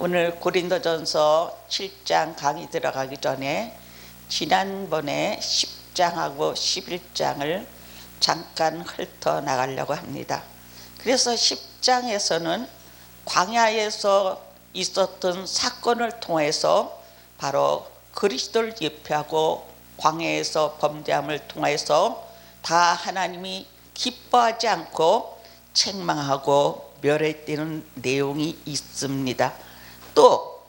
오늘 고린도전서 7장 강의 들어가기 전에 지난번에 10장하고 11장을 잠깐 훑어 나가려고 합니다. 그래서 10장에서는 광야에서 있었던 사건을 통해서 바로 그리스도를 예표하고 광야에서 범죄함을 통해서 다 하나님이 기뻐하지 않고 책망하고 멸했다는 내용이 있습니다. 또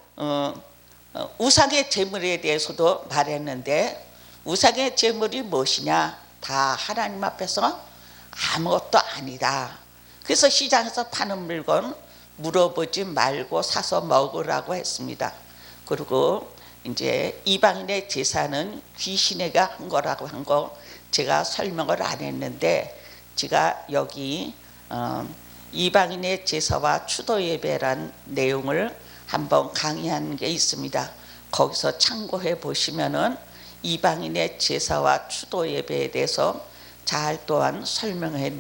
우상의 제물에 대해서도 말했는데, 우상의 제물이 무엇이냐? 다 하나님 앞에서 아무것도 아니다. 그래서 시장에서 파는 물건 물어보지 말고 사서 먹으라고 했습니다. 그리고 이제 이방인의 제사는 귀신에게 한 거라고 한 거 제가 설명을 안 했는데, 제가 여기 이방인의 제사와 추도 예배란 내용을 한번 강의한 게 있습니다. 거기서 참고해 보시면은 이방인의 제사와 추도 예배에 대해서 잘 또한 설명해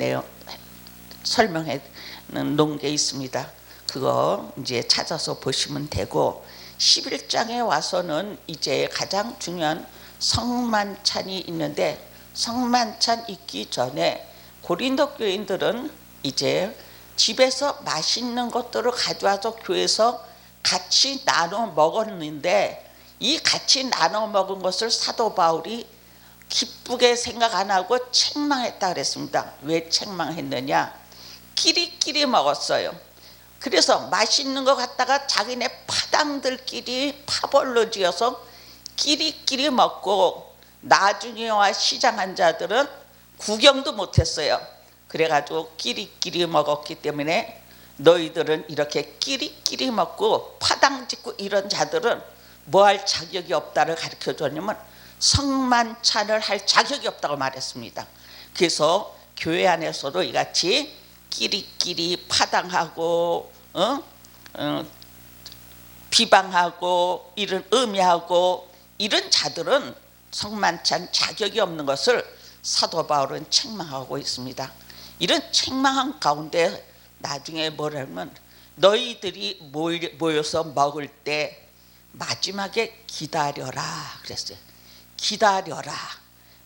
놓은 게 있습니다. 그거 이제 찾아서 보시면 되고, 11장에 와서는 이제 가장 중요한 성만찬이 있는데, 성만찬 있기 전에 고린도 교인들은 이제 집에서 맛있는 것들을 가져와서 교회에서 같이 나눠 먹었는데, 이 같이 나눠 먹은 것을 사도 바울이 기쁘게 생각 안 하고 책망했다 그랬습니다. 왜 책망했느냐? 끼리끼리 먹었어요. 그래서 맛있는 거 갖다가 자기네 파당들끼리 파벌로 지어서 끼리끼리 먹고, 나중에 와 시장한 자들은 구경도 못했어요. 그래가지고 끼리끼리 먹었기 때문에 너희들은 이렇게 끼리끼리 먹고 파당 짓고 이런 자들은 뭐 할 자격이 없다를 가르쳐 줬냐면, 성만찬을 할 자격이 없다고 말했습니다. 그래서 교회 안에서도 이같이 끼리끼리 파당하고 비방하고 이런 음해하고 이런 자들은 성만찬 자격이 없는 것을 사도 바울은 책망하고 있습니다. 이런 책망한 가운데 나중에 뭐라면, 너희들이 모여서 먹을 때 마지막에 기다려라 그랬어요. 기다려라.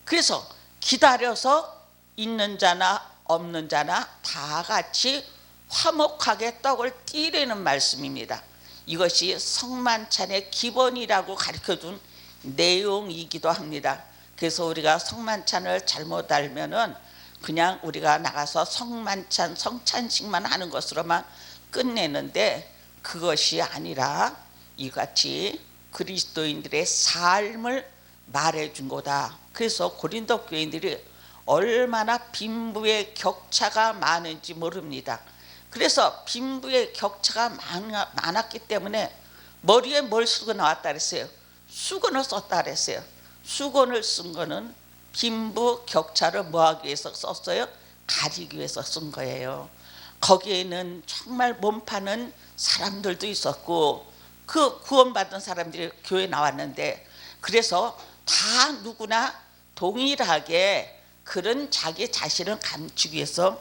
그래서 기다려서 있는 자나 없는 자나 다 같이 화목하게 떡을 띠라는 말씀입니다. 이것이 성만찬의 기본이라고 가르쳐준 내용이기도 합니다. 그래서 우리가 성만찬을 잘못 알면은 그냥 우리가 나가서 성만찬, 성찬식만 하는 것으로만 끝내는데, 그것이 아니라 이같이 그리스도인들의 삶을 말해준 거다. 그래서 고린도 교인들이 얼마나 빈부의 격차가 많은지 모릅니다. 그래서 빈부의 격차가 많았기 때문에 머리에 뭘 쓰고 나왔다 그랬어요? 수건을 썼다 그랬어요. 수건을 쓴 거는 빈부 격차를 뭐하기 위해서 썼어요? 가리기 위해서 쓴 거예요. 거기에는 정말 몸 파는 사람들도 있었고, 그 구원받은 사람들이 교회에 나왔는데, 그래서 다 누구나 동일하게 그런 자기 자신을 감추기 위해서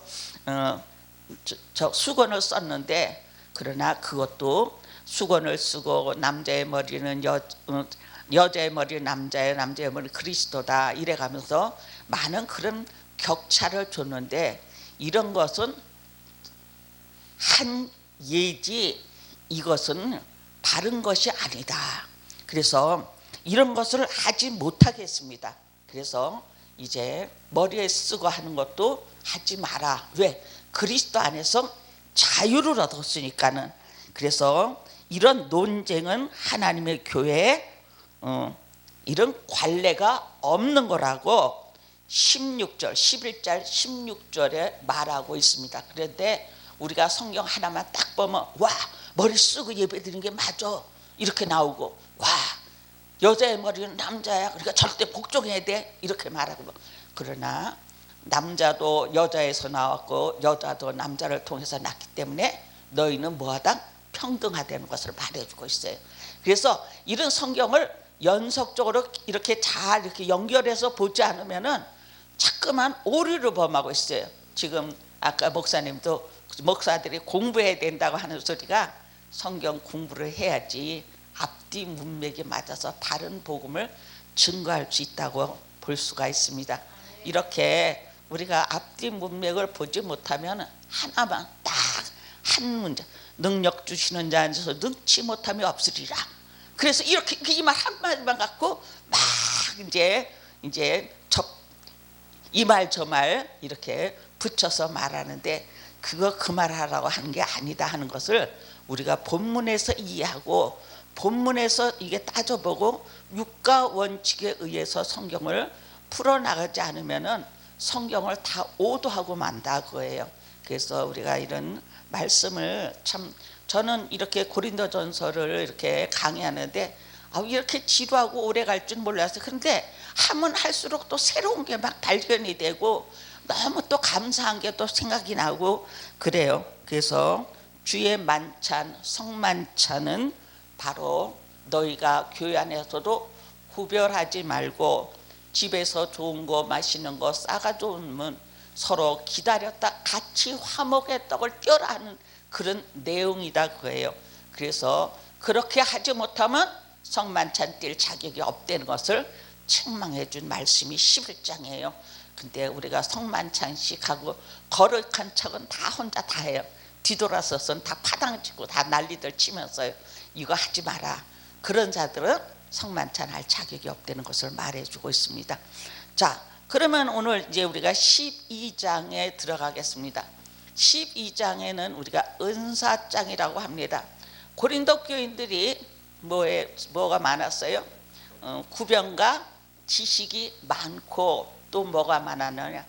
저 수건을 썼는데, 그러나 그것도 수건을 쓰고 남자의 머리는 여자의 머리는 남자의 머리는 그리스도다 이래가면서 많은 그런 격차를 줬는데, 이런 것은 한 예지 이것은 바른 것이 아니다. 그래서 이런 것을 하지 못하겠습니다. 그래서 이제 머리에 쓰고 하는 것도 하지 마라. 왜? 그리스도 안에서 자유를 얻었으니까는. 그래서 이런 논쟁은 하나님의 교회에 이런 관례가 없는 거라고 16절, 11절, 16절에 말하고 있습니다. 그런데 우리가 성경 하나만 딱 보면, 와, 머리 쓰고 예배 드리는 게 맞아 이렇게 나오고, 와, 여자의 머리는 남자야 그러니까 절대 복종해야 돼 이렇게 말하고, 그러나 남자도 여자에서 나왔고 여자도 남자를 통해서 낳기 때문에 너희는 뭐하다? 평등하다는 것을 말해주고 있어요. 그래서 이런 성경을 연속적으로 이렇게 잘 이렇게 연결해서 보지 않으면은 자꾸만 오류를 범하고 있어요. 지금 아까 목사님도 목사들이 공부해야 된다고 하는 소리가 성경 공부를 해야지 앞뒤 문맥에 맞아서 바른 복음을 증거할 수 있다고 볼 수가 있습니다. 이렇게 우리가 앞뒤 문맥을 보지 못하면 하나만 딱 한 문제, 능력 주시는 자 안에서 능치 못함이 없으리라. 그래서 이렇게 이 말 한마디만 갖고 막 이제 이 말 저 말 이렇게 붙여서 말하는데, 그거 그 말하라고 하는 게 아니다 하는 것을 우리가 본문에서 이해하고 본문에서 이게 따져보고 육가 원칙에 의해서 성경을 풀어나가지 않으면은 성경을 다 오도하고 만다 그거예요. 그래서 우리가 이런 말씀을 참, 저는 이렇게 고린도전서를 이렇게 강의하는데 이렇게 지루하고 오래 갈 줄 몰랐어요. 그런데 하면 할수록 또 새로운 게 막 발견이 되고 너무 또 감사한 게 또 생각이 나고 그래요. 그래서 주의 만찬, 성만찬은 바로 너희가 교회 안에서도 구별하지 말고 집에서 좋은 거 맛있는 거 싸가지고 오면 서로 기다렸다 같이 화목의 떡을 떼어라 하는 그런 내용이다 그거예요. 그래서 그렇게 하지 못하면 성만찬 뛸 자격이 없다는 것을 책망해 준 말씀이 11장이에요. 근데 우리가 성만찬식 하고 거룩한 척은 다 혼자 다 해요. 뒤돌아서서는 다 파당치고 다 난리들 치면서요. 이거 하지 마라. 그런 자들은 성만찬 할 자격이 없다는 것을 말해주고 있습니다. 자, 그러면 오늘 이제 우리가 12장에 들어가겠습니다. 12장에는 우리가 은사장이라고 합니다. 고린도 교인들이 뭐가 많았어요? 구변과 지식이 많고 또 뭐가 많았느냐?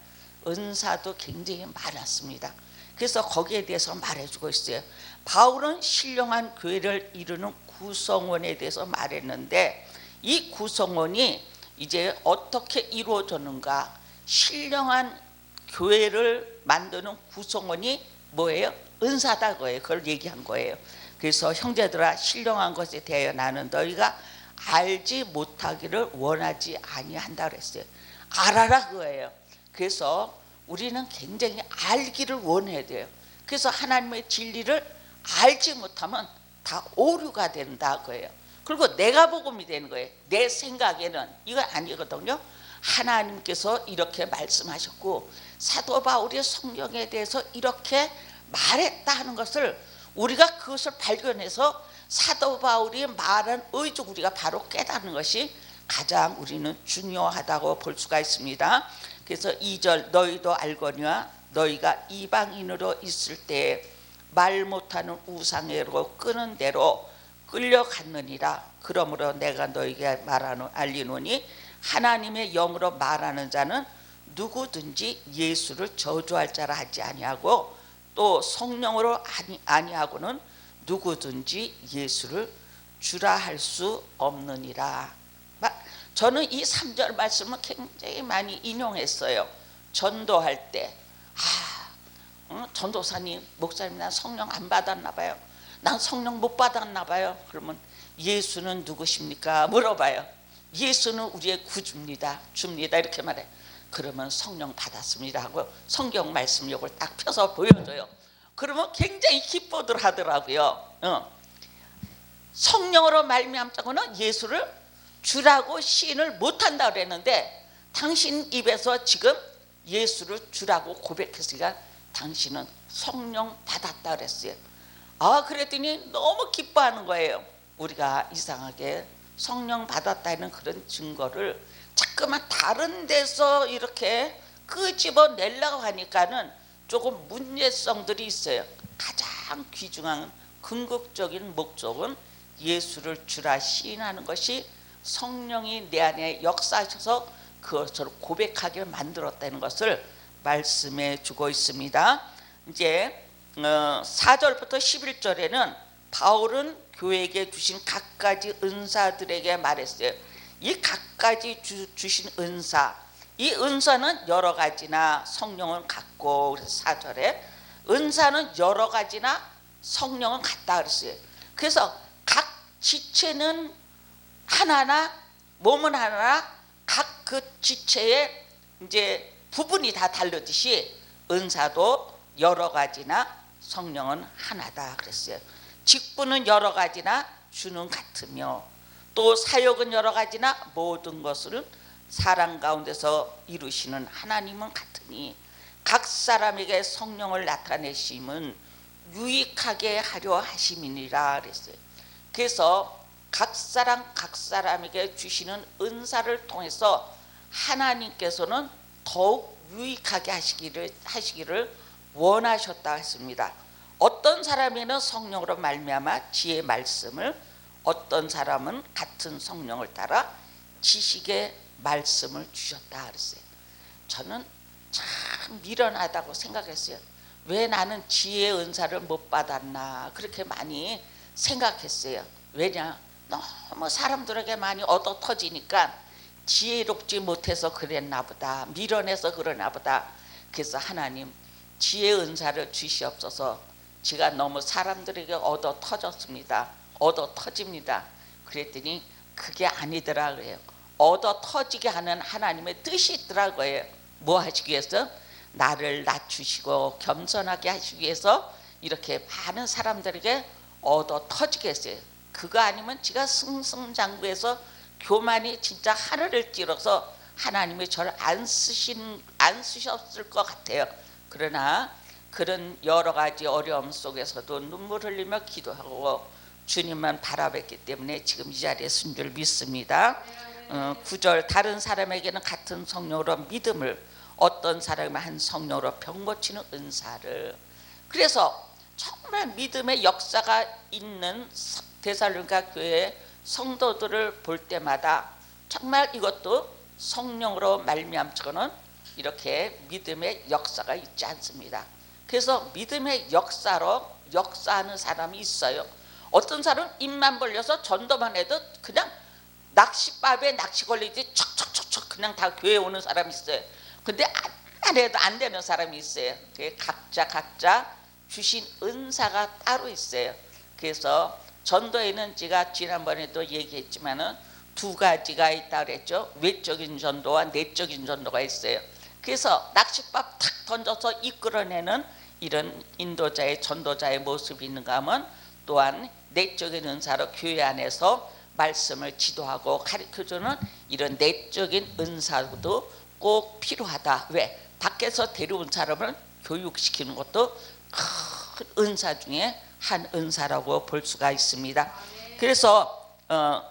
은사도 굉장히 많았습니다. 그래서 거기에 대해서 말해주고 있어요. 바울은 신령한 교회를 이루는 구성원에 대해서 말했는데, 이 구성원이 이제 어떻게 이루어졌는가? 신령한 교회를 만드는 구성원이 뭐예요? 은사다 거예요. 그걸 얘기한 거예요. 그래서 형제들아, 신령한 것에 대하여 나는 너희가 알지 못하기를 원하지 아니한다 그랬어요. 알아라 그거예요. 그래서 우리는 굉장히 알기를 원해야 돼요. 그래서 하나님의 진리를 알지 못하면 다 오류가 된다 그거예요. 그리고 내가 복음이 되는 거예요. 내 생각에는 이건 아니거든요. 하나님께서 이렇게 말씀하셨고 사도 바울이 성경에 대해서 이렇게 말했다 하는 것을 우리가 그것을 발견해서 사도 바울이 말한 의족 우리가 바로 깨닫는 것이 가장 우리는 중요하다고 볼 수가 있습니다. 그래서 2절 너희도 알거니와 너희가 이방인으로 있을 때 말 못하는 우상으로 끄는 대로 끌려갔느니라. 그러므로 내가 너희에게 말하노 알리노니 하나님의 영으로 말하는 자는 누구든지 예수를 저주할 자라 하지 아니하고 또 성령으로 아니하고는 누구든지 예수를 주라 할 수 없느니라. 저는 이 3절 말씀을 굉장히 많이 인용했어요. 전도할 때 전도사님, 목사님 난 성령 안 받았나 봐요. 난 성령 못 받았나 봐요. 그러면 예수는 누구십니까? 물어봐요. 예수는 우리의 구주입니다. 줍니다. 이렇게 말해. 그러면 성령 받았습니다 하고 성경 말씀 요걸 딱 펴서 보여줘요. 그러면 굉장히 기뻐들 하더라고요. 성령으로 말미암자고는 예수를 주라고 시인을 못한다 그랬는데 당신 입에서 지금 예수를 주라고 고백했으니까 당신은 성령 받았다 그랬어요. 그랬더니 너무 기뻐하는 거예요. 우리가 이상하게 성령 받았다는 그런 증거를 자꾸만 다른 데서 이렇게 끄집어내려고 하니까는 조금 문제성들이 있어요. 가장 귀중한 궁극적인 목적은 예수를 주라 시인하는 것이 성령이 내 안에 역사하셔서 그것을 고백하게 만들었다는 것을 말씀해 주고 있습니다. 이제 4절부터 11절에는 바울은 교회에게 주신 각가지 은사들에게 말했어요. 이 각가지 주신 은사, 이 은사는 여러 가지나 성령은 같고, 그래서 4절에 은사는 여러 가지나 성령은 같다 그랬어요. 그래서 각 지체는 하나나 몸은 하나나 각 그 지체의 이제 부분이 다 다르듯이 은사도 여러 가지나 성령은 하나다 그랬어요. 직분은 여러 가지나 주는 같으며 또 사역은 여러 가지나 모든 것을 사람 가운데서 이루시는 하나님은 같으니 각 사람에게 성령을 나타내심은 유익하게 하려 하심이니라 그랬어요. 그래서 각 사람에게 주시는 은사를 통해서 하나님께서는 더욱 유익하게 하시기를 원하셨다 했습니다. 어떤 사람에는 성령으로 말미암아 지혜의 말씀을, 어떤 사람은 같은 성령을 따라 지식의 말씀을 주셨다 그랬어요. 저는 참 미련하다고 생각했어요. 왜 나는 지혜의 은사를 못 받았나 그렇게 많이 생각했어요. 왜냐? 너무 사람들에게 많이 얻어 터지니까 지혜롭지 못해서 그랬나 보다, 미련해서 그러나 보다. 그래서 하나님 지혜의 은사를 주시옵소서. 제가 너무 사람들에게 얻어 터졌습니다. 얻어 터집니다. 그랬더니 그게 아니더라 그래요. 얻어 터지게 하는 하나님의 뜻이 있더라고요. 뭐 하시기 위해서? 나를 낮추시고 겸손하게 하시기 위해서 이렇게 많은 사람들에게 얻어 터지게 했어요. 그거 아니면 제가 승승장구해서 교만이 진짜 하늘을 찌르서 하나님이 저를 안 쓰셨을 것 같아요. 그러나 그런 여러 가지 어려움 속에서도 눈물 흘리며 기도하고 주님만 바라봤기 때문에 지금 이 자리에 쓴 줄 믿습니다. 9절 다른 사람에게는 같은 성령으로 믿음을, 어떤 사람은 한 성령으로 병 고치는 은사를. 그래서 정말 믿음의 역사가 있는 데살로니가 교회 성도들을 볼 때마다 정말 이것도 성령으로 말미암고는 이렇게 믿음의 역사가 있지 않습니다. 그래서 믿음의 역사로 역사하는 사람이 있어요. 어떤 사람은 입만 벌려서 전도만 해도 그냥 낚싯밥에 낚시 걸리지 척척척척 그냥 다 교회 오는 사람이 있어요. 근데 안 해도 안 되는 사람이 있어요. 각자 주신 은사가 따로 있어요. 그래서 전도에는 제가 지난번에도 얘기했지만은 두 가지가 있다 그랬죠. 외적인 전도와 내적인 전도가 있어요. 그래서 낚싯밥 탁 던져서 이끌어내는 이런 인도자의 전도자의 모습이 있는가 하면, 또한 내적인 은사로 교회 안에서 말씀을 지도하고 가르쳐주는 이런 내적인 은사도 꼭 필요하다. 왜? 밖에서 데려온 사람을 교육시키는 것도 큰 은사 중에 한 은사라고 볼 수가 있습니다. 그래서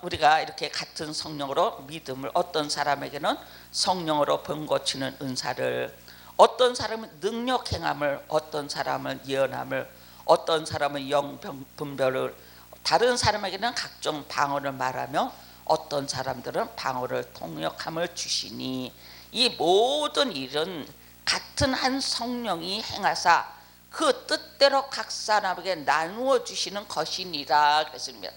우리가 이렇게 같은 성령으로 믿음을, 어떤 사람에게는 성령으로 병 고치는 은사를, 어떤 사람은 능력 행함을, 어떤 사람은 예언함을, 어떤 사람은 영병 분별을, 다른 사람에게는 각종 방언을 말하며 어떤 사람들은 방언을 통역함을 주시니 이 모든 일은 같은 한 성령이 행하사 그 뜻대로 각 사람에게 나누어 주시는 것이니라 그랬습니다.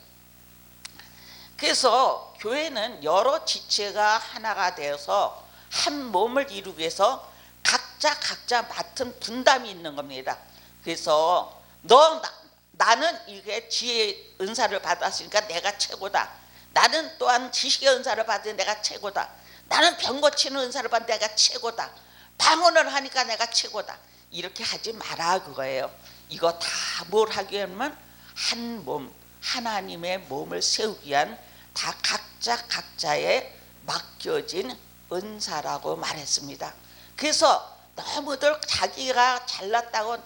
그래서 교회는 여러 지체가 하나가 되어서 한 몸을 이루기 위해서 각자 맡은 분담이 있는 겁니다. 그래서 나는 이게 지혜의 은사를 받았으니까 내가 최고다. 나는 또한 지식의 은사를 받은 내가 최고다. 나는 병 고치는 은사를 받은 내가 최고다. 방언을 하니까 내가 최고다. 이렇게 하지 마라 그거예요. 이거 다 뭘 하기 위하면 한 몸, 하나님의 몸을 세우기 위한 다 각자의 맡겨진 은사라고 말했습니다. 그래서 너무들 자기가 잘났다고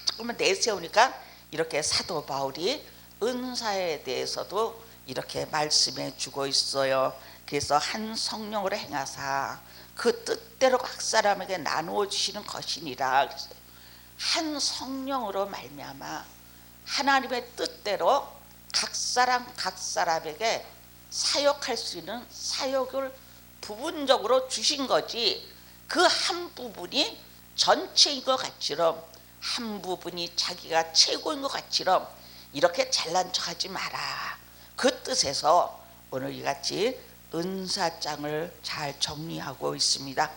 조금만 내세우니까 이렇게 사도 바울이 은사에 대해서도 이렇게 말씀해 주고 있어요. 그래서 한 성령으로 행하사 그 뜻대로 각 사람에게 나누어 주시는 것이니라. 한 성령으로 말미암아 하나님의 뜻대로 각 사람에게 사역할 수 있는 사역을 부분적으로 주신 거지, 그 한 부분이 전체인 것 같이럼, 한 부분이 자기가 최고인 것 같이럼 이렇게 잘난 척하지 마라. 그 뜻에서 오늘 이같이 은사장을 잘 정리하고 있습니다.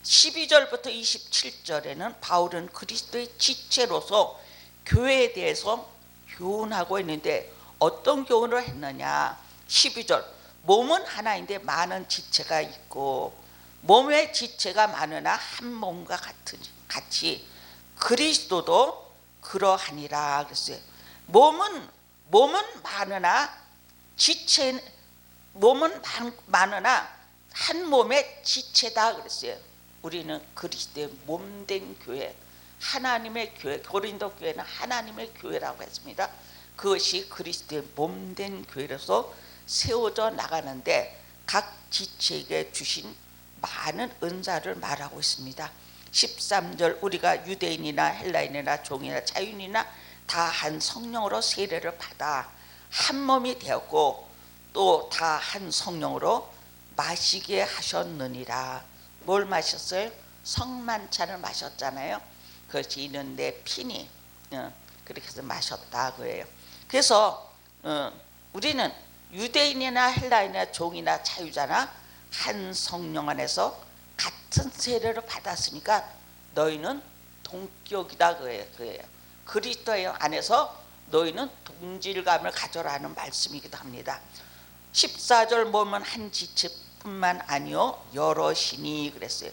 12절부터 27절에는 바울은 그리스도의 지체로서 교회에 대해서 교훈하고 있는데 어떤 교훈을 했느냐. 12절 몸은 하나인데 많은 지체가 있고 몸의 지체가 많으나 한 몸과 같이 그리스도도 그러하니라 그랬어요. 몸은 몸은 많으나 지체 몸은 많으나 한 몸의 지체다 그랬어요. 우리는 그리스도의 몸된 교회, 하나님의 교회, 고린도 교회는 하나님의 교회라고 했습니다. 그것이 그리스도의 몸된 교회로서 세워져 나가는데 각 지체에게 주신 많은 은사를 말하고 있습니다. 13절 우리가 유대인이나 헬라인이나 종이나 자유인이나 다 한 성령으로 세례를 받아 한 몸이 되었고 또 다 한 성령으로 마시게 하셨느니라. 뭘 마셨어요? 성만찬을 마셨잖아요. 그것이 이는 내 피니 그렇게 해서 마셨다 그예요. 그래서 우리는 유대인이나 헬라인이나 종이나 자유자나 한 성령 안에서 같은 세례를 받았으니까 너희는 동격이다 그예요. 그리스도 안에서 너희는 동질감을 가져라는 말씀이기도 합니다. 14절 보면 한 지체뿐만 아니요 여럿이니 그랬어요.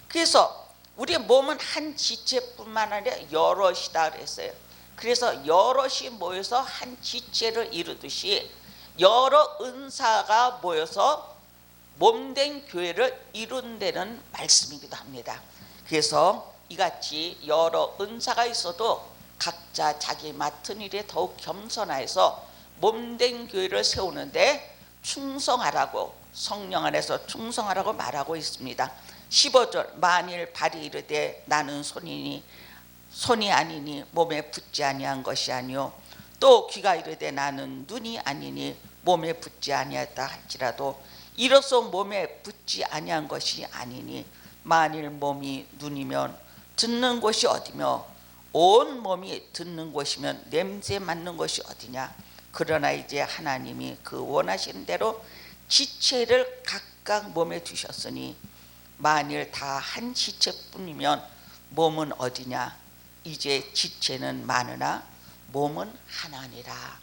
그래서 우리 몸은 한 지체뿐만 아니라 여럿이다 그랬어요. 그래서 여럿이 모여서 한 지체를 이루듯이 여러 은사가 모여서 몸된 교회를 이룬다는 말씀이기도 합니다. 그래서 이같이 여러 은사가 있어도 각자 자기 맡은 일에 더욱 겸손하여서 몸된 교회를 세우는데 충성하라고, 성령 안에서 충성하라고 말하고 있습니다. 15절 만일 발이 이르되 나는 손이 아니니 몸에 붙지 아니한 것이 아니요 또 귀가 이르되 나는 눈이 아니니 몸에 붙지 아니하였다 할지라도 이로써 몸에 붙지 아니한 것이 아니니 만일 몸이 눈이면 듣는 곳이 어디며 온 몸이 듣는 곳이면 냄새 맡는 것이 어디냐. 그러나 이제 하나님이 그 원하시는 대로 지체를 각각 몸에 두셨으니 만일 다 한 지체뿐이면 몸은 어디냐. 이제 지체는 많으나 몸은 하나니라.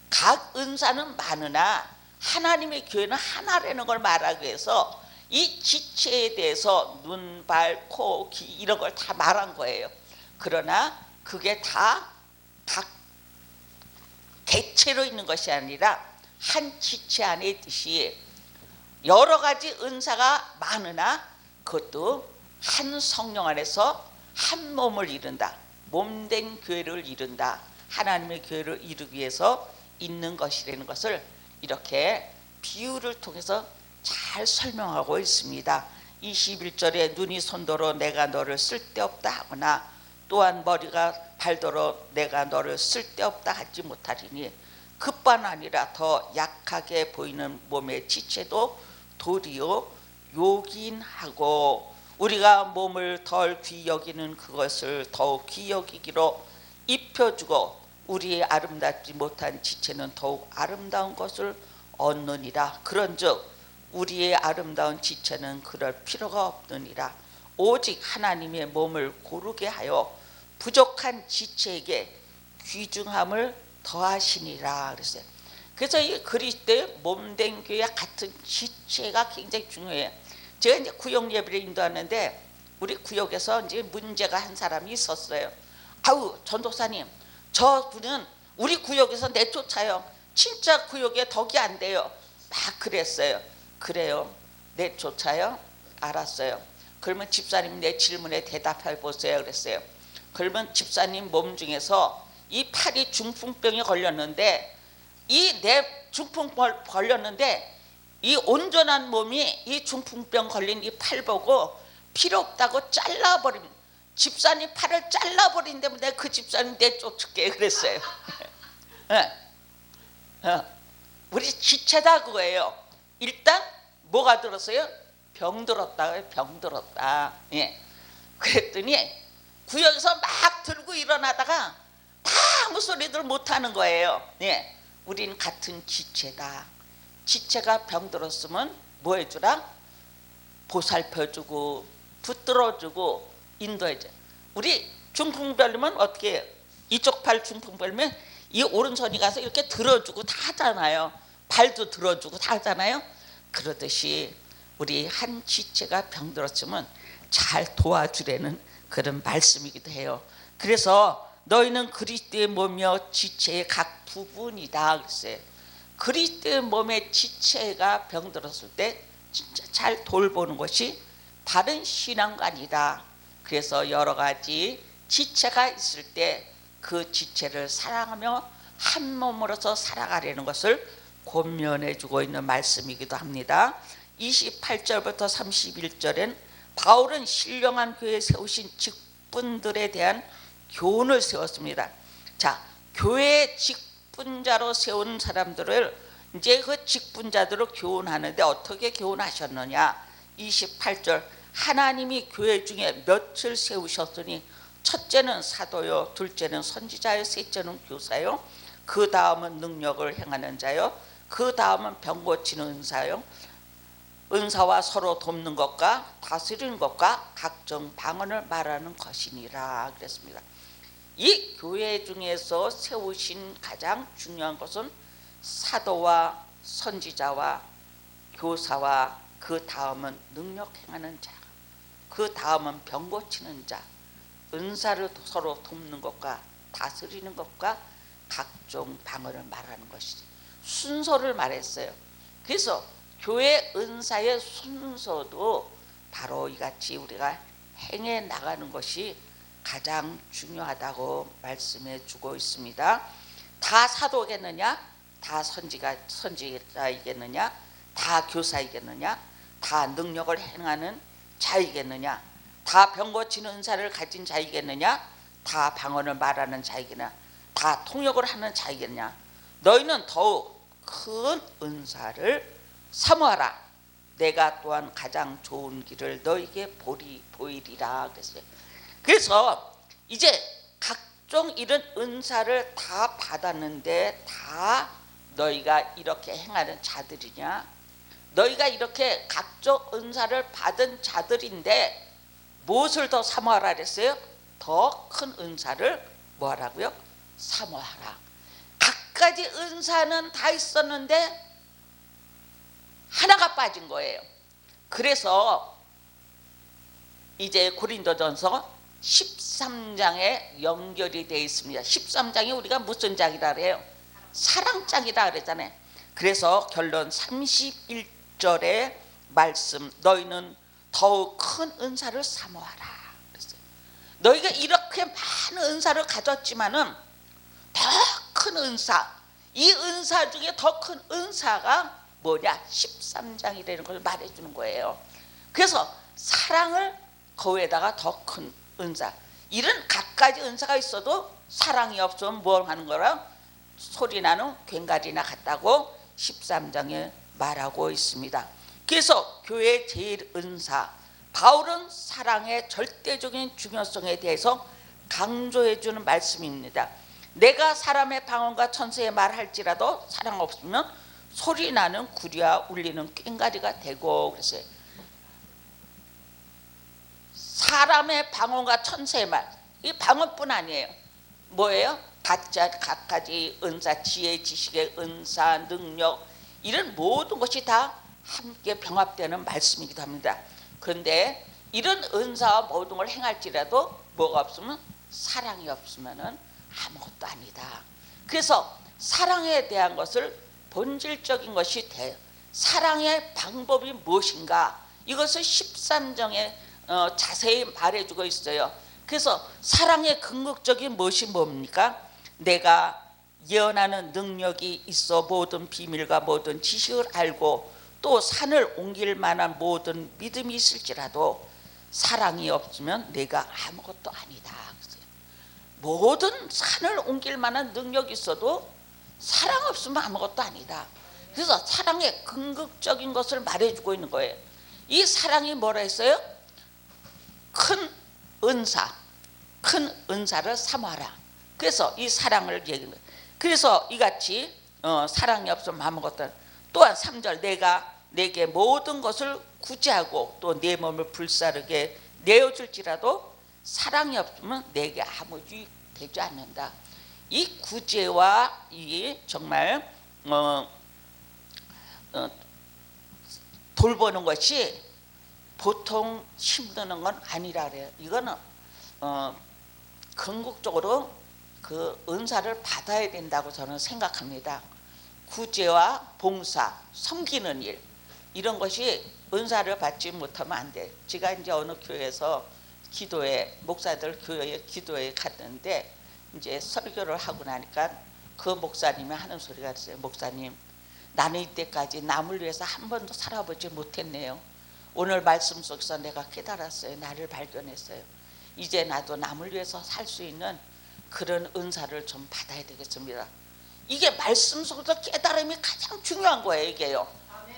각 은사는 많으나 하나님의 교회는 하나라는 걸 말하기 위해서 이 지체에 대해서 눈, 발, 코, 귀 이런 걸 다 말한 거예요. 그러나 그게 다 각 개체로 있는 것이 아니라 한 지체 안에 있듯이 여러 가지 은사가 많으나 그것도 한 성령 안에서 한 몸을 이룬다. 몸된 교회를 이룬다. 하나님의 교회를 이루기 위해서 있는 것이라는 것을 이렇게 비유를 통해서 잘 설명하고 있습니다. 21절에 눈이 손도로 내가 너를 쓸데없다 하거나 또한 머리가 발도로 내가 너를 쓸데없다 하지 못하리니 그뿐 아니라 더 약하게 보이는 몸의 지체도 도리어 요긴하고 우리가 몸을 덜 귀히 여기는 그것을 더욱 귀히 여기기로 입혀주고 우리의 아름답지 못한 지체는 더욱 아름다운 것을 얻느니라. 그런즉 우리의 아름다운 지체는 그럴 필요가 없느니라. 오직 하나님의 몸을 고르게 하여 부족한 지체에게 귀중함을 더하시니라 그랬어요. 그래서 이 그리스도의 몸된 교회 같은 지체가 굉장히 중요해요. 제가 이제 구역 예배를 인도하는데 우리 구역에서 이제 문제가 한 사람이 있었어요. 아우 전도사님, 저 분은 우리 구역에서 내쫓아요. 진짜 구역에 덕이 안 돼요. 막 그랬어요. 그래요. 내쫓아요? 알았어요. 그러면 집사님 내 질문에 대답해 보세요. 그랬어요. 그러면 집사님 몸 중에서 이 팔이 중풍병에 걸렸는데 이 내 중풍병 걸렸는데 이 온전한 몸이 이 중풍병 걸린 이 팔 보고 필요 없다고 잘라버림. 집사님 팔을 잘라버린다면 내가 그 집사님 내쫓을게 그랬어요. 우리 지체다 그거예요. 일단 뭐가 들었어요? 병 들었다. 병 들었다. 예. 그랬더니 구역에서 막 들고 일어나다가 다 아무 소리들 못하는 거예요. 예. 우린 같은 지체다. 지체가 병 들었으면 뭐 해주라? 보살펴주고 붙들어주고 인도해줘. 우리 중풍별면 어떻게 해요? 이쪽 팔 중풍별면 이 오른손이 가서 이렇게 들어주고 다 하잖아요. 발도 들어주고 다 하잖아요. 그러듯이 우리 한 지체가 병들었으면 잘 도와주려는 그런 말씀이기도 해요. 그래서 너희는 그리스도의 몸이요 지체의 각 부분이다 그랬어요. 그리스도의 몸의 지체가 병들었을 때 진짜 잘 돌보는 것이 바른 신앙관이다. 그래서 여러 가지 지체가 있을 때 그 지체를 사랑하며 한 몸으로서 살아가려는 것을 권면해 주고 있는 말씀이기도 합니다. 28절부터 31절엔 바울은 신령한 교회에 세우신 직분들에 대한 교훈을 세웠습니다. 자, 교회의 직분자로 세운 사람들을 이제 그 직분자들을 교훈하는데 어떻게 교훈하셨느냐. 28절 하나님이 교회 중에 몇을 세우셨으니 첫째는 사도요, 둘째는 선지자요, 셋째는 교사요, 그 다음은 능력을 행하는 자요, 그 다음은 병 고치는 은사요, 은사와 서로 돕는 것과 다스리는 것과 각종 방언을 말하는 것이니라 그랬습니다. 이 교회 중에서 세우신 가장 중요한 것은 사도와 선지자와 교사와 그 다음은 능력 행하는 자, 그 다음은 병 고치는 자, 은사를 서로 돕는 것과 다스리는 것과 각종 방언을 말하는 것이지. 순서를 말했어요. 그래서 교회 은사의 순서도 바로 이같이 우리가 행해 나가는 것이 가장 중요하다고 말씀해 주고 있습니다. 다 사도겠느냐? 다 선지자이겠느냐? 다 교사이겠느냐? 다 능력을 행하는 자이겠느냐? 다 병 고치는 은사를 가진 자이겠느냐? 다 방언을 말하는 자이겠느냐? 다 통역을 하는 자이겠느냐? 너희는 더욱 큰 은사를 사모하라. 내가 또한 가장 좋은 길을 너희에게 보이리라 그랬어요. 그래서 이제 각종 이런 은사를 다 받았는데 다 너희가 이렇게 행하는 자들이냐? 너희가 이렇게 각종 은사를 받은 자들인데 무엇을 더 사모하라 그랬어요? 더 큰 은사를 뭐하라고요? 사모하라. 각가지 은사는 다 있었는데 하나가 빠진 거예요. 그래서 이제 고린도전서 13장에 연결이 되어 있습니다. 13장이 우리가 무슨 장이라 그래요? 사랑장이라 그랬잖아요. 그래서 결론 31절의 말씀, 너희는 더욱 큰 은사를 사모하라 그랬어요. 너희가 이렇게 많은 은사를 가졌지만은 더 큰 은사, 이 은사 중에 더 큰 은사가 뭐냐? 13장이라는 걸 말해주는 거예요. 그래서 사랑을 거기에다가 더 큰 은사, 이런 각가지 은사가 있어도 사랑이 없으면 뭘 하는 거라? 소리나는 괭가리나 같다고 13장에 말하고 있습니다. 그래서 교회의 제일 은사, 바울은 사랑의 절대적인 중요성에 대해서 강조해 주는 말씀입니다. 내가 사람의 방언과 천사의 말할지라도 사랑 없으면 소리나는 구리와 울리는 꽹가리가 되고 그랬어요. 사람의 방언과 천사의 말, 이 방언뿐 아니에요. 뭐예요? 각가지 은사, 지혜, 지식의 은사, 능력, 이런 모든 것이 다 함께 병합되는 말씀이기도 합니다. 그런데 이런 은사와 모든 걸 행할지라도 뭐가 없으면, 사랑이 없으면 아무것도 아니다. 그래서 사랑에 대한 것을 본질적인 것이 돼요. 사랑의 방법이 무엇인가, 이것을 13장에 자세히 말해주고 있어요. 그래서 사랑의 궁극적인 무엇이 뭡니까? 내가 예언하는 능력이 있어 모든 비밀과 모든 지식을 알고 또 산을 옮길 만한 모든 믿음이 있을지라도 사랑이 없으면 내가 아무것도 아니다. 모든 산을 옮길 만한 능력이 있어도 사랑 없으면 아무것도 아니다. 그래서 사랑의 궁극적인 것을 말해주고 있는 거예요. 이 사랑이 뭐라 했어요? 큰 은사, 큰 은사를 사모하라. 그래서 이 사랑을 얘기하는 거예요. 그래서 이같이 사랑이 없으면 아무것도. 또한 3절, 내가 내게 모든 것을 구제하고 또 내 몸을 불사르게 내어줄지라도 사랑이 없으면 내게 아무 유익 되지 않는다. 이 구제와 이 정말 돌보는 것이 보통 힘드는 건 아니라 그래요. 이거는 궁극적으로 그 은사를 받아야 된다고 저는 생각합니다. 구제와 봉사, 섬기는 일, 이런 것이 은사를 받지 못하면 안 돼. 제가 이제 어느 교회에서 기도회, 목사들 교회 기도회에 갔는데 이제 설교를 하고 나니까 그 목사님이 하는 소리가 있어요. 목사님, 나는 이때까지 남을 위해서 한 번도 살아보지 못했네요. 오늘 말씀 속에서 내가 깨달았어요. 나를 발견했어요. 이제 나도 남을 위해서 살 수 있는 그런 은사를 좀 받아야 되겠습니다. 이게 말씀 속에서 깨달음이 가장 중요한 거예요. 이게요.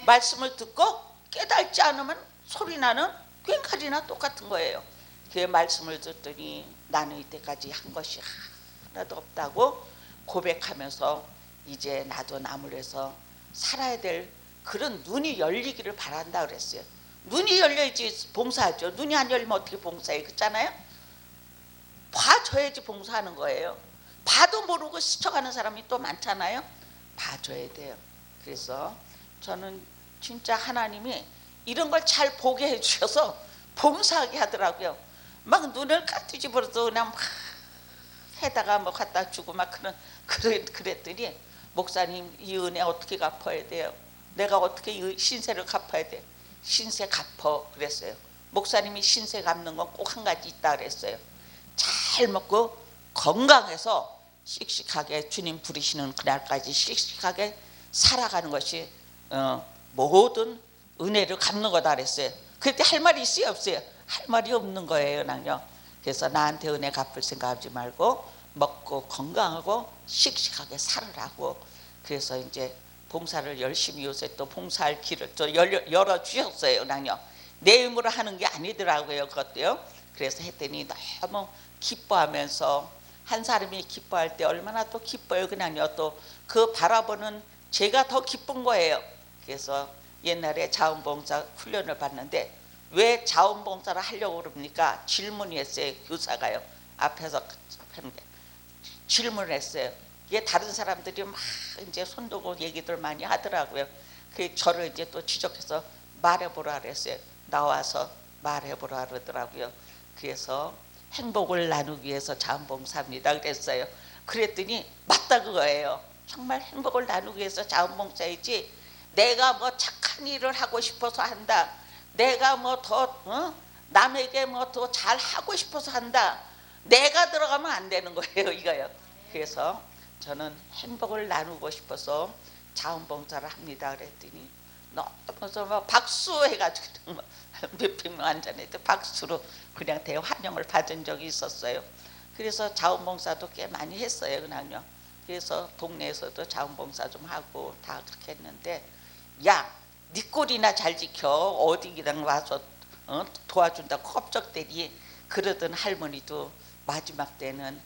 말씀을 듣고 깨달지 않으면 소리나는 꽹과리나 똑같은 거예요. 그 말씀을 듣더니 나는 이때까지 한 것이 하나도 없다고 고백하면서 이제 나도 남을 위해서 살아야 될 그런 눈이 열리기를 바란다 그랬어요. 눈이 열려야지 봉사하죠. 눈이 안 열리면 어떻게 봉사해? 그렇잖아요. 봐줘야지 봉사하는 거예요. 봐도 모르고 스쳐가는 사람이 또 많잖아요. 봐줘야 돼요. 그래서 저는 진짜 하나님이 이런 걸 잘 보게 해주셔서 봉사하게 하더라고요. 막 눈을 까뜨지 버려도 그냥 막 해다가 뭐 갖다 주고 막 그랬더니 목사님, 이 은혜 어떻게 갚아야 돼요? 내가 어떻게 이 신세를 갚아야 돼? 신세 갚어 그랬어요. 목사님이 신세 갚는 건 꼭 한 가지 있다 그랬어요. 잘 먹고 건강해서 씩씩하게 주님 부르시는 그날까지 씩씩하게 살아가는 것이 모든 은혜를 갚는 거다 그랬어요. 그때 할 말이 있어요 없어요? 할 말이 없는 거예요. 나요. 그래서 나한테 은혜 갚을 생각하지 말고 먹고 건강하고 씩씩하게 살으라고. 그래서 이제 봉사를 열심히 요새 또 봉사할 길을 또 열어 주셨어요. 나요. 내 힘으로 하는 게 아니더라고요. 그것도요. 그래서 했더니 너무 기뻐하면서, 한 사람이 기뻐할 때 얼마나 또 기뻐요. 그냥요. 또 그 바라보는 제가 더 기쁜 거예요. 그래서 옛날에 자원봉사 훈련을 받는데 왜 자원봉사를 하려고 그럽니까? 질문이 했어요. 교사가요. 앞에서 질문을 했어요. 이게 다른 사람들이 막 이제 손들고 얘기들 많이 하더라고요. 그 저를 이제 또 지적해서 말해보라 그랬어요. 나와서 말해보라 그러더라고요. 그래서 행복을 나누기 위해서 자원봉사합니다 그랬어요. 그랬더니 맞다 그거예요. 정말 행복을 나누기 위해서 자원봉사이지 내가 뭐 착한 일을 하고 싶어서 한다, 내가 뭐 더 남에게 뭐 더 잘하고 싶어서 한다, 내가 들어가면 안 되는 거예요. 이거요. 그래서 저는 행복을 나누고 싶어서 자원봉사를 합니다 그랬더니 너무 박수 해가지고 몇백 명 앉아있는데 박수로 그냥 대환영을 받은 적이 있었어요. 그래서 자원봉사도 꽤 많이 했어요. 그냥요. 그래서 동네에서도 자원봉사 좀 하고 다 그렇게 했는데, 야, 네 꼴이나 잘 지켜. 어디 그냥 와서 도와준다고 껍적대니 그러던 할머니도 마지막 때는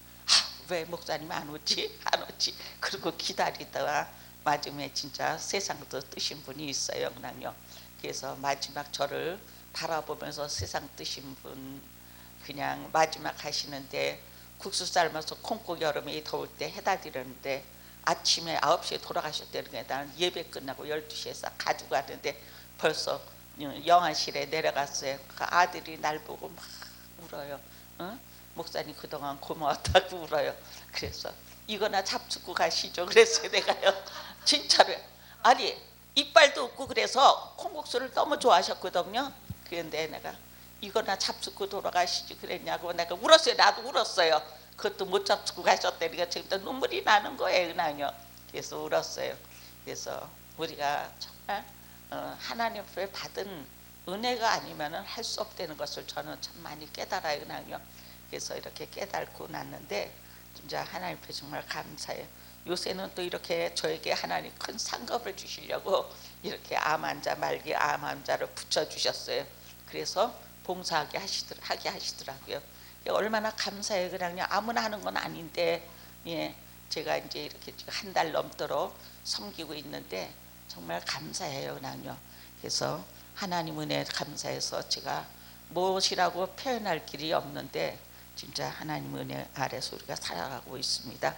왜 목사님 안 오지? 안 오지? 그리고 기다리다가 마지막에 진짜 세상도 뜨신 분이 있어요. 그냥요. 그래서 마지막 저를 바라보면서 세상 뜨신 분 그냥 마지막 하시는데 국수 삶아서 콩국 여름에 더울 때 해다 드렸는데 아침에 9시에 돌아가셨다는 게, 나는 예배 끝나고 12시에 싹 가지고 갔는데 벌써 영안실에 내려갔어요. 그 아들이 날 보고 막 울어요. 목사님 그동안 고마웠다고 울어요. 그래서 이거나 잡수고 가시죠. 그랬어요. 내가요. 진짜로. 아니 이빨도 없고 그래서 콩국수를 너무 좋아하셨거든요. 그런데 내가 이거나 잡수고 돌아가시지 그랬냐고 내가 울었어요. 나도 울었어요. 그것도 못 잡수고 가셨다니까 지금도 눈물이 나는 거예요. 그냥요. 그래서 울었어요. 그래서 우리가 정말 하나님 앞에 받은 은혜가 아니면 할 수 없다는 것을 저는 참 많이 깨달아요. 그냥요. 그래서 이렇게 깨달고 났는데 진짜 하나님 앞에 정말 감사해요. 요새는 또 이렇게 저에게 하나님 큰 상급을 주시려고 이렇게 암 환자 말기 암 환자를 붙여주셨어요. 그래서 봉사하게 하시더라고요. 얼마나 감사해요. 그냥 아무나 하는 건 아닌데, 예, 제가 이제 이렇게 한 달 넘도록 섬기고 있는데 정말 감사해요. 그냥요. 그래서 하나님 은혜 감사해서 제가 무엇이라고 표현할 길이 없는데 진짜 하나님 은혜 아래서 우리가 살아가고 있습니다.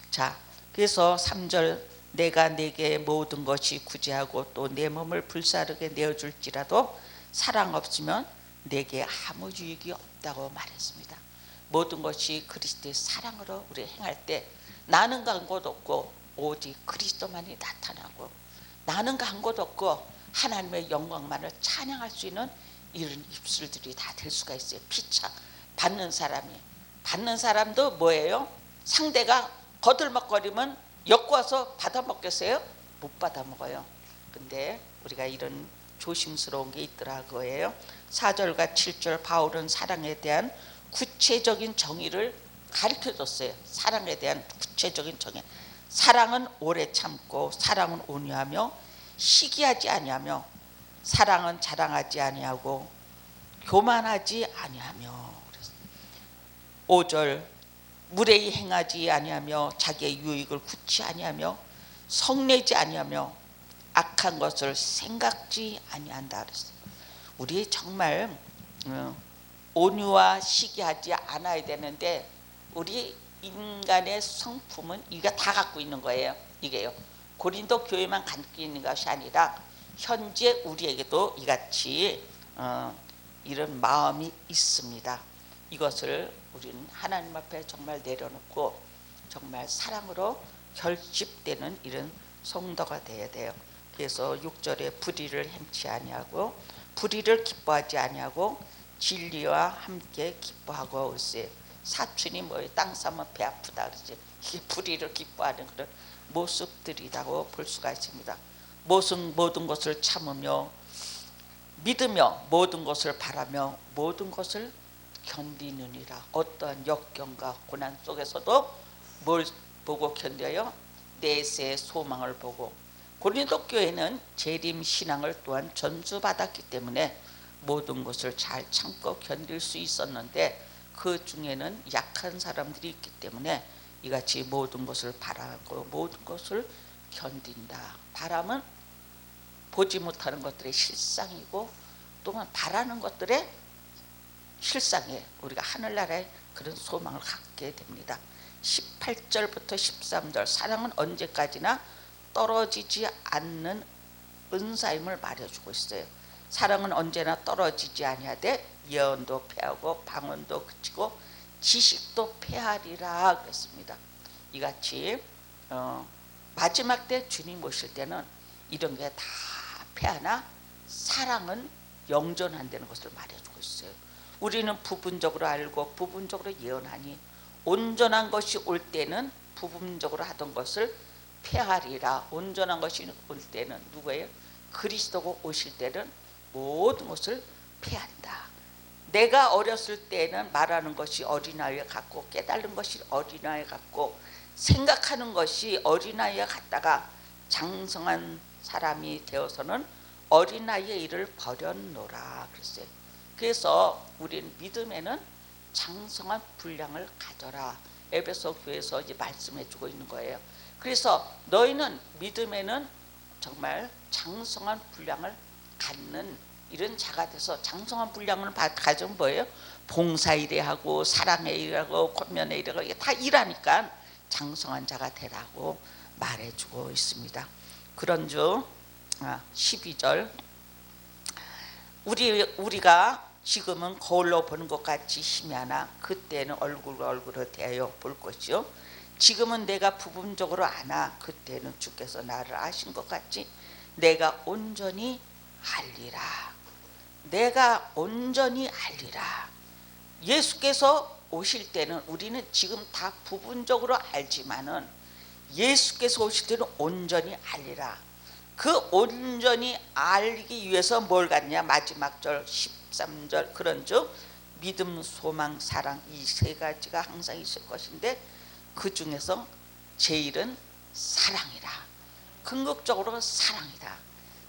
자, 그래서 3절, 내가 내게 모든 것이 구제하고 또 내 몸을 불사르게 내어줄지라도 사랑 없으면 내게 아무 유익이 없다고 말했습니다. 모든 것이 그리스도의 사랑으로 우리 행할 때 나는 간 곳 없고 오직 그리스도만이 나타나고 나는 간 곳 없고 하나님의 영광만을 찬양할 수 있는 이런 입술들이 다 될 수가 있어요. 피차 받는 사람도 뭐예요? 상대가 거들먹거리면 엮어서 받아먹겠어요? 못 받아먹어요. 근데 우리가 이런 조심스러운 게 있더라 그거예요. 4절과 7절 바울은 사랑에 대한 구체적인 정의를 가르쳐줬어요. 사랑에 대한 구체적인 정의. 사랑은 오래 참고 사랑은 온유하며 시기하지 아니하며 사랑은 자랑하지 아니하고 교만하지 아니하며. 5절 무례히 행하지 아니하며 자기의 유익을 굳이 아니하며 성내지 아니하며 악한 것을 생각지 아니한다 그랬어요. 우리 정말 온유와 시기하지 않아야 되는데 우리 인간의 성품은 이가 다 갖고 있는 거예요. 이게요. 고린도 교회만 갖고 있는 것이 아니라 현재 우리에게도 이같이 이런 마음이 있습니다. 이것을 우리는 하나님 앞에 정말 내려놓고 정말 사랑으로 결집되는 이런 성도가 되어야 돼요. 그래서 6절에 불의를 행치 아니하고 불의를 기뻐하지 아니하고 진리와 함께 기뻐하고 있어요. 사춘이 땅 싸면 배 아프다 그러지. 이게 불의를 기뻐하는 그런 모습들이라고 볼 수가 있습니다. 모든 것을 참으며 믿으며 모든 것을 바라며 모든 것을 견디느니라. 어떠한 역경과 고난 속에서도 뭘 보고 견뎌요? 내세의 소망을 보고. 고린도 교회는 재림 신앙을 또한 전수받았기 때문에 모든 것을 잘 참고 견딜 수 있었는데 그 중에는 약한 사람들이 있기 때문에 이같이 모든 것을 바라고 모든 것을 견딘다. 바람은 보지 못하는 것들의 실상이고 또한 바라는 것들의 실상에 우리가 하늘나라에 그런 소망을 갖게 됩니다. 18절부터 13절 사랑은 언제까지나 떨어지지 않는 은사임을 말해주고 있어요. 사랑은 언제나 떨어지지 아니하되 예언도 패하고 방언도 그치고 지식도 패하리라 그랬습니다. 이같이 마지막 때 주님 오실 때는 이런 게 다 패하나 사랑은 영존한다는 것을 말해주고 있어요. 우리는 부분적으로 알고 부분적으로 예언하니 온전한 것이 올 때는 부분적으로 하던 것을 패하리라. 온전한 것이 올 때는 누구예요? 그리스도가 오실 때는 모든 것을 패한다. 내가 어렸을 때는 말하는 것이 어린아이 같고 깨달은 것이 어린아이 같고 생각하는 것이 어린아이와 같다가 장성한 사람이 되어서는 어린아이의 일을 버렸노라 그랬어요. 그래서 우리는 믿음에는 장성한 분량을 가져라. 에베소 교회에서 이제 말씀해주고 있는 거예요. 그래서 너희는 믿음에는 정말 장성한 분량을 갖는 이런 자가 돼서 장성한 분량을 가지면 뭐예요? 봉사일에 하고 사랑의 일하고 권면의 일하고 이게 다 일하니까 장성한 자가 되라고 말해주고 있습니다. 그런즉 12절 우리가 지금은 거울로 보는 것 같이 희미하나 그때는 얼굴과 얼굴을 대하여 볼 것이요 지금은 내가 부분적으로 아나 그때는 주께서 나를 아신 것 같이 내가 온전히 알리라. 내가 온전히 알리라. 예수께서 오실 때는 우리는 지금 다 부분적으로 알지만은 예수께서 오실 때는 온전히 알리라. 그 온전히 알기 위해서 뭘 갖냐? 마지막 절 13절 그런즉 믿음, 소망, 사랑 이 세 가지가 항상 있을 것인데 그 중에서 제일은 사랑이라. 궁극적으로 사랑이다.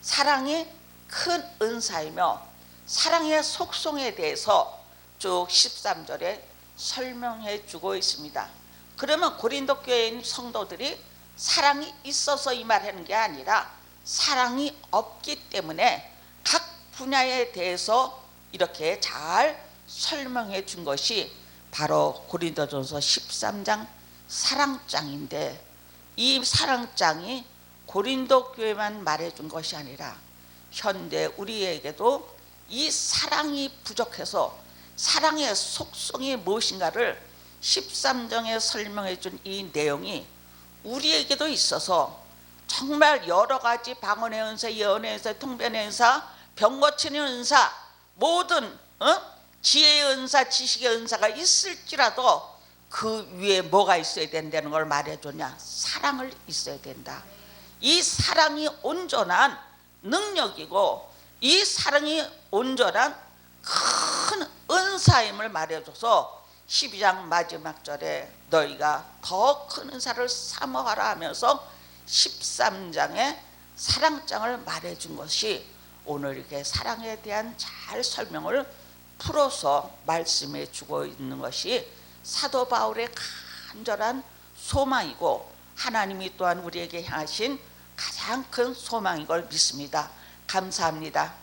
사랑이 큰 은사이며 사랑의 속성에 대해서 쭉 13절에 설명해 주고 있습니다. 그러면 고린도 교회인 성도들이 사랑이 있어서 이 말하는 게 아니라 사랑이 없기 때문에 각 분야에 대해서 이렇게 잘 설명해 준 것이 바로 고린도전서 13장 사랑장인데 이 사랑장이 고린도 교회만 말해준 것이 아니라 현대 우리에게도 이 사랑이 부족해서 사랑의 속성이 무엇인가를 13장에 설명해 준 이 내용이 우리에게도 있어서 정말 여러 가지 방언의 은사, 예언의 은사, 통변의 은사, 병 고치는 은사, 모든 지혜의 은사, 지식의 은사가 있을지라도 그 위에 뭐가 있어야 된다는 걸 말해줬냐? 사랑을 있어야 된다. 이 사랑이 온전한 능력이고 이 사랑이 온전한 큰 은사임을 말해줘서 12장 마지막 절에 너희가 더 큰 은사를 사모하라 하면서 13장에 사랑장을 말해준 것이 오늘 이렇게 사랑에 대한 잘 설명을 풀어서 말씀해 주고 있는 것이 사도 바울의 간절한 소망이고 하나님이 또한 우리에게 향하신 가장 큰 소망인 걸 믿습니다. 감사합니다.